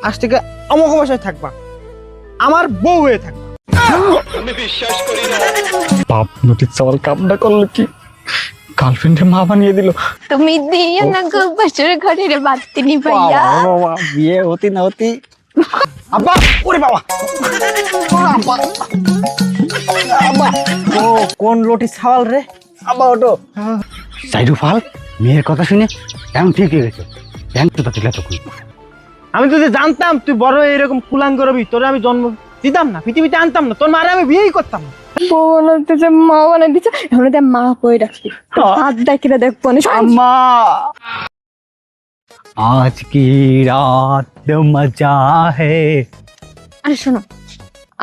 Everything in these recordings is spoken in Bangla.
আজ থেকে আমাকে বাসায় থাকবা, আমার বউ হয়ে থাকবা। আমি বিশ্বাস করি না। বাপ নোটিস চাওয়ার কামটা করলো কি, গার্লফ্রেন্ডের মা বানিয়ে দিল। তুমি দিও না গো বাসর ঘরের বাতি নিভাইয়া। বাবা বিয়ে হতি না হতি। আব্বা, ওরে বাবা, আব্বা, আব্বা, ও কোন লটি ছাওয়াল রে? আব্বা ওটো সাইডু ফাল মেয়ের কথা শুনে এখন ঠিক হয়ে গেছে। ব্যাংক তো তাতে তখন আমি যদি জানতাম তুই বড় হয়ে এরকম কুলাঙ্গ রবি, তোরে আমি জন্ম দিতাম না, পৃথিবীতে আনতাম না, তোর মারে আমি বিয়েই করতাম না। বউ বানাইতেছে, মা বানাইতেছে, এখন দেখ মা কই রাখছি, হাত দেখে দেখবো না। আম্মা আজ কি রাত মজা হে। আরে শোনো,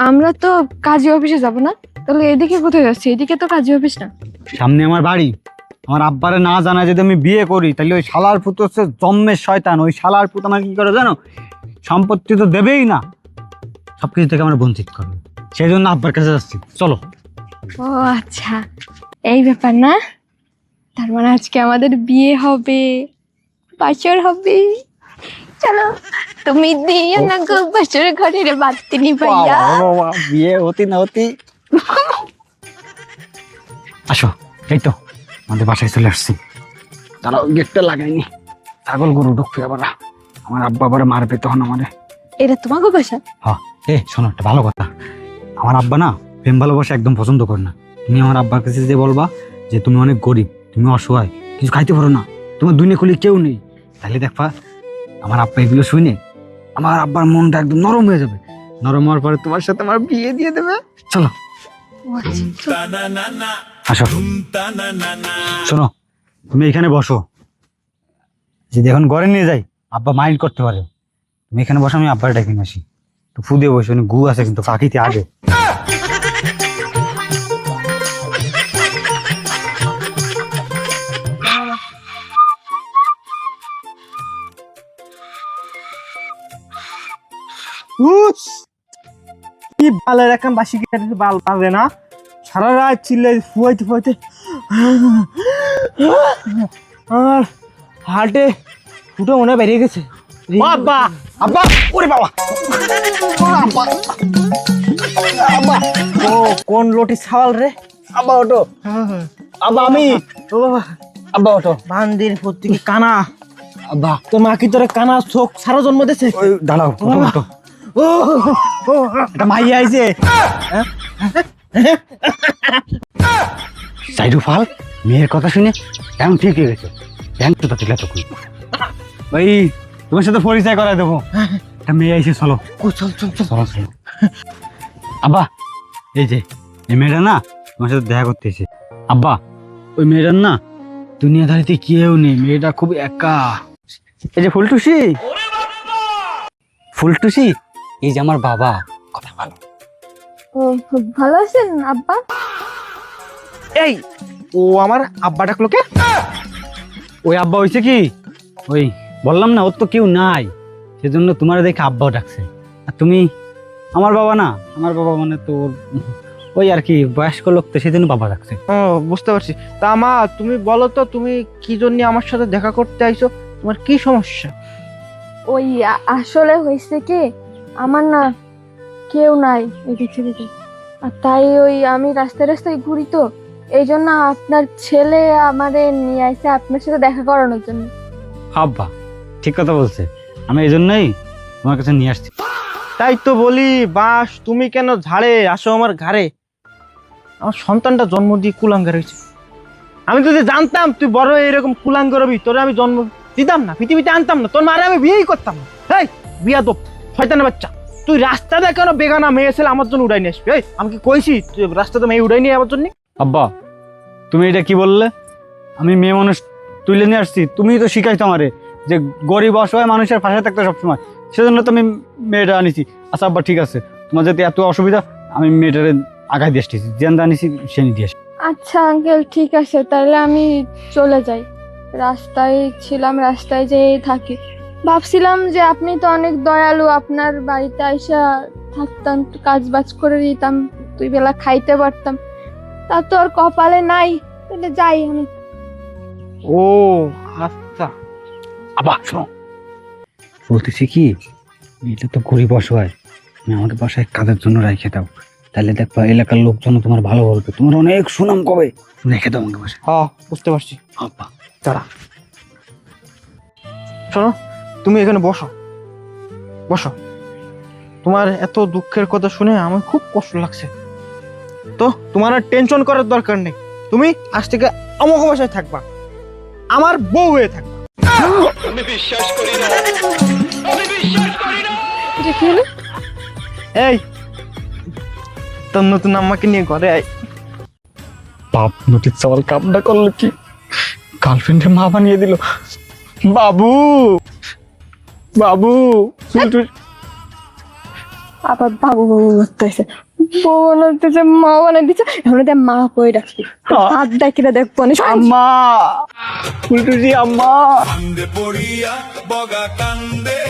আমরা তো কাজী অফিসে যাব না, তাহলে এদিকে কোথায় যাচ্ছি? এদিকে তো কাজী অফিস না। সামনে আমার বাড়ি। আমার আব্বারে না জানায় যদি আমি বিয়ে করি তাহলে ওই শালার পুত হচ্ছে জন্মের শয়তান। ওই শালার পুত আমার কি করে জানো, সম্পত্তি তো দেবেই না, সবকিছু থেকে আমার বঞ্চিত করবে। সেই জন্য আব্বার কাছে যাচ্ছি, চলো। ও আচ্ছা, এই ব্যাপার না? তার মানে আজকে আমাদের বিয়ে হবে, বাসর হবে। চলো, তুমি দিও না গো বাসর ঘরের বাতি নিভাইয়া। বাবা, বিয়ে হতি না হতি। আসো, এই তো আমাদের বাসায় চলে আসছি। তারা গেটটা লাগাইনি, ছাগল গরু ঢুকবে আবার। আমার আব্বা আবার মারবে তখন আমারে। এটা তোমাকে বাসা? হ্যাঁ, শোনো একটা ভালো কথা। আমার আব্বা না প্রেম ভালোবাসা একদম পছন্দ করে না। তুমি আমার আব্বার কাছে যে বলবা যে তুমি অনেক গরিব, তুমি অসহায়, কিছু খাইতে পারো না, তোমার দুনিয়া খুলি কেউ নেই, তাহলে দেখবা আমার আব্বা এগুলো শুনে আমার আব্বার মনটা একদম নরম হয়ে যাবে। নরম হওয়ার পরে তোমার সাথে আমার বিয়ে দিয়ে দেবে। চলো আসো, শোনো তুমি এখানে বসো, যদি এখন ঘরে নিয়ে যাই আব্বা মাইন্ড করতে পারে। তুমি এখানে বসো, আমি আব্বার ডেকে নিয়ে আসি। তো ফুদে বসে, গু আছে কিন্তু পাখিতে আগে। উস, কি বালের এখন বাসি গিটারে বাল বাজে না, সারা রাত চিল্লাই ফুয়াইতে ফুয়াইতে আর হার্টে ফুটো মনে হয় বেরিয়ে গেছে। ও আব্বা, আব্বা, ওরে বাবা, আব্বা, আব্বা, ও কোন লটি ছাওয়াল রে? আব্বা ওটো, আব্বা আমি। ও বাবা, আব্বা ওটো। বান্দির প্রত্যেকে কানা। আব্বা তোর মা কি তোরে কানা চোখ সারা জন্ম দিয়েছে? ওই দাঁড়াও, ওটো ওটো। ও ও, এটা মাইয়া আইছে। সাইডু ফাল মেয়ের কথা শুনে এখন ঠিক হয়ে গেছে। ব্যাংক তো তাতে তখন ওই তোমার সাথে পরিচয় করাই দেবো। একটা মেয়ে আইছে, চলো। ও, চল চল চল। চলো চলো। আব্বা এই যে এই মেয়েটা না তোমার সাথে দেখা করতে এসে। আব্বা ওই মেয়েটার না দুনিয়াদারিতে কেউ নেই, মেয়েটা খুব একা। এই যে ফুলটুসি, ফুলটুসি এই যে আমার বাবা, কথা ভালো। ও ভালো আছেন আব্বা? এই ও আমার আব্বা ডাকলো কে? ওই আব্বা হয়েছে কি, ওই বললাম না ওর তো কেউ নাই, সেজন্য তোমার দেখে আব্বাও ডাকছে। আর তুমি আমার বাবা না, আমার বাবা মানে তো ওই আর কি বয়স্ক লোক, তো সেজন্য বাবা ডাকছে। ও বুঝতে পারছি। তা মা তুমি বলো তো, তুমি কি জন্য আমার সাথে দেখা করতে আইছো? তোমার কি সমস্যা? ওই আসলে হয়েছে কি, আমার না কেউ নাই এই পৃথিবীতে, আর তাই ওই আমি রাস্তায় রাস্তায় ঘুরি, তো এই জন্য আপনার ছেলে আমারে নিয়ে আসছে আপনার সাথে দেখা করানোর জন্য। আব্বা ঠিক কথা বলছে, আমি এই জন্যই তোমার কাছে নিয়ে আসছি। তাই তো বলি, বাস তুমি কেন ঝাড়ে আসো আমার ঘাড়ে? আমার সন্তানটা জন্ম দিয়ে কুলাঙ্গার হয়েছে। আমি যদি জানতাম তুই বড় হয়ে এরকম কুলাঙ্গ রবি, তোরে আমি জন্ম দিতাম না, পৃথিবীতে আনতাম না, তোর মারে আমি বিয়েই করতাম না। এই বিয়া দোপ শয়তানের বাচ্চা, তুই রাস্তাতে কেন বেগানা মেয়ে ছেলে আমার জন্য উড়াই নিয়ে আসবি? এই আমি কি কইছি তুই রাস্তাতে মেয়ে উড়াই নিয়ে আমার জন্য? আব্বা তুমি এটা কি বললে? আমি মেয়ে মানুষ তুলে নিয়ে আসছি, তুমি তো শিখাইছো আমারে যে গরিব অসহায় মানুষের পাশে থাকতে সবসময়, সেজন্য তো আমি মেয়েটা আনিছি। আচ্ছা আব্বা ঠিক আছে, তোমার যদি এত অসুবিধা আমি মেয়েটারে আগায় দিয়ে আসতেছি, জেন্দা আনিছি সে নিয়ে দিয়ে আসি। আচ্ছা আঙ্কেল ঠিক আছে, তাহলে আমি চলে যাই। রাস্তায় ছিলাম, রাস্তায় যেয়ে থাকি। ভাবছিলাম যে আপনি তো অনেক দয়ালু, আপনার বাড়িতে আইসা থাকতাম, কাজ বাজ করে দিতাম, দুই বেলা খাইতে পারতাম, তা তো আর কপালে নাই। তাহলে যাই আমি। ও আচ্ছা। আব্বা শোনো, বলতেছি কি এটা তো গরিব অসহায়, তুমি আমাকে বাসায় কাজের জন্য রেখে দাও, তাহলে দেখবা এলাকার লোকজন তোমার ভালো বলবে, তোমার অনেক সুনাম কবে। রেখে দাও আমাকে বাসায়। হ্যাঁ বুঝতে পারছি। আব্বা দাঁড়া, শোনো, তুমি এখানে বসো, বসো। তোমার এত দুঃখের কথা শুনে আমার খুব কষ্ট লাগছে। তো তোমার আর টেনশন করার দরকার নেই, তুমি আজ থেকে আমাকে বাসায় থাকবা, আমার বউ হয়ে থাকবা। আমি বিশ্বাস করি না, আমি বিশ্বাস করি না। যে কি হলো? এই তোর নতুন আম্মাকে নিয়ে ঘরে আয়। বাপ নদীর চাওয়াল কামটা করলো কি, গার্লফ্রেন্ডের মা বানিয়ে দিল। বাবু বাবু আবার বাবু বাবু করতেছে, বউ বানাইতেছে, মা বানাই দিচ্ছে, এখন দেখ মা কই রাখছি, হাত দেখিরা দেখবো না। আম্মা ফুলটুসি আম্মা। কান্দে পড়িয়া বগা কান্দে